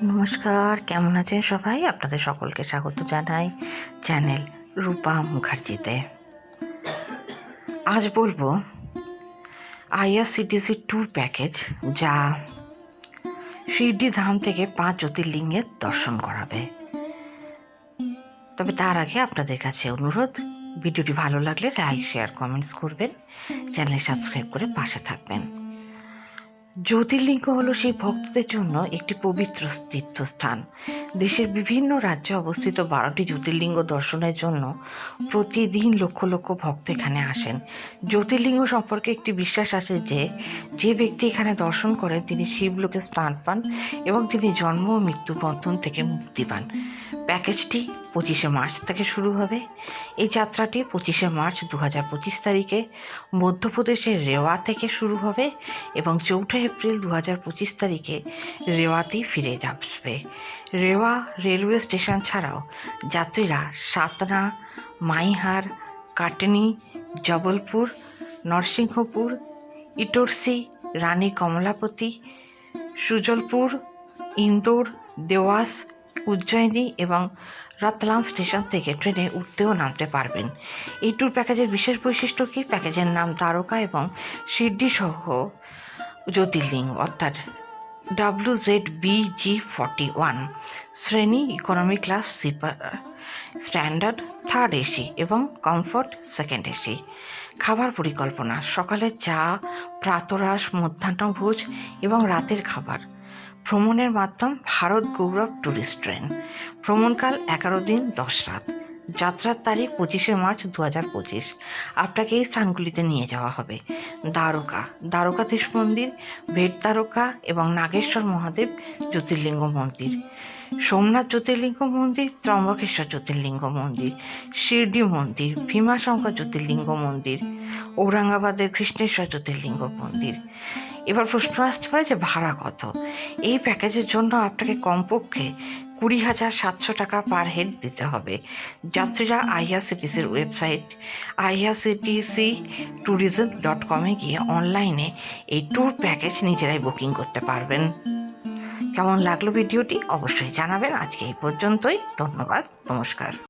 নমস্কার, কেমন আছেন সবাই? আপনাদের সকলকে স্বাগত জানাই চ্যানেল রূপা মুখার্জিতে। আজ বলবো আইআরসিটিসি ট্যুর প্যাকেজ, যা শিরডি ধাম থেকে 5 জ্যোতির্লিঙ্গের দর্শন করাবে। তবে তার আগে আপনাদের কাছে অনুরোধ, ভিডিওটি ভালো লাগলে লাইক, শেয়ার, কমেন্টস করবেন, চ্যানেল সাবস্ক্রাইব করে পাশে থাকবেন। জ্যোতির্লিঙ্গ হলো সেই ভক্তদের জন্য একটি পবিত্র তীর্থস্থান। দেশের বিভিন্ন রাজ্যে অবস্থিত 12টি জ্যোতির্লিঙ্গ দর্শনের জন্য প্রতিদিন লক্ষ লক্ষ ভক্ত এখানে আসেন। জ্যোতির্লিঙ্গ সম্পর্কে একটি বিশ্বাস আছে যে যে ব্যক্তি এখানে দর্শন করেন তিনি শিবলোকে স্থান পান এবং তিনি জন্ম ও মৃত্যু বন্ধন থেকে মুক্তি পান। প্যাকেজটি 25শে মার্চ থেকে শুরু হবে। এই যাত্রাটি 25শে মার্চ 2025 তারিখে মধ্যপ্রদেশের রেওয়া থেকে শুরু হবে এবং 4 এপ্রিল 2025 তারিখে রেওয়াতেই ফিরে আসবে। রেওয়া রেলওয়ে স্টেশন ছাড়াও যাত্রীরা সাতনা, মাইহার, কাটনি, জবলপুর, নরসিংহপুর, ইটোরসি, রানী কমলাপতি, সুজলপুর, ইন্দোর, দেওয়াস, উজ্জয়িনী এবং রতলাম স্টেশন থেকে ট্রেনে উঠতেও নামতে পারবেন। এই ট্যুর প্যাকেজের বিশেষ বৈশিষ্ট্য কি? প্যাকেজের নাম দ্বারকা এবং শিরডি সহ জ্যোতির্লিঙ্গ, অর্থাৎ WZBG41 শ্রেণী, economy class sleeper, standard third AC এবং কমফোর্ট সেকেন্ড এসি। খাবার পরিকল্পনা: সকালের চা, প্রাতরাশ, মধ্যাহ্নভোজ এবং রাতের খাবার। ভ্রমণের মাধ্যম ভারত গৌরব ট্যুরিস্ট ট্রেন। ভ্রমণকাল 11 দিন 10 রাত। যাত্রার তারিখ 25শে মার্চ 2025। আপনাকে এই স্থানগুলিতে নিয়ে যাওয়া হবে: দ্বারকাধীশ মন্দির, বেট দ্বারকা এবং নাগেশ্বর মহাদেব জ্যোতির্লিঙ্গ মন্দির, সোমনাথ জ্যোতির্লিঙ্গ মন্দির, ত্রম্বকেশ্বর জ্যোতির্লিঙ্গ মন্দির, শিরডি মন্দির, ভীমাশঙ্কর জ্যোতির্লিঙ্গ মন্দির, ঔরঙ্গাবাদের কৃষ্ণেশ্বর জ্যোতির্লিঙ্গ মন্দির। এবার প্রশ্ন আসতে পারে যে ভাড়া কত? এই প্যাকেজের জন্য আপনাকে কমপক্ষে 20,700 টাকা পার হেড দিতে হবে। যাত্রীরা আইআরসিটিসির ওয়েবসাইট irctctourism.com গিয়ে অনলাইনে এই ট্যুর প্যাকেজ নিজেরাই বুকিং করতে পারবেন। কেমন লাগলো ভিডিওটি অবশ্যই জানাবেন। আজকে এই পর্যন্তই। ধন্যবাদ, নমস্কার।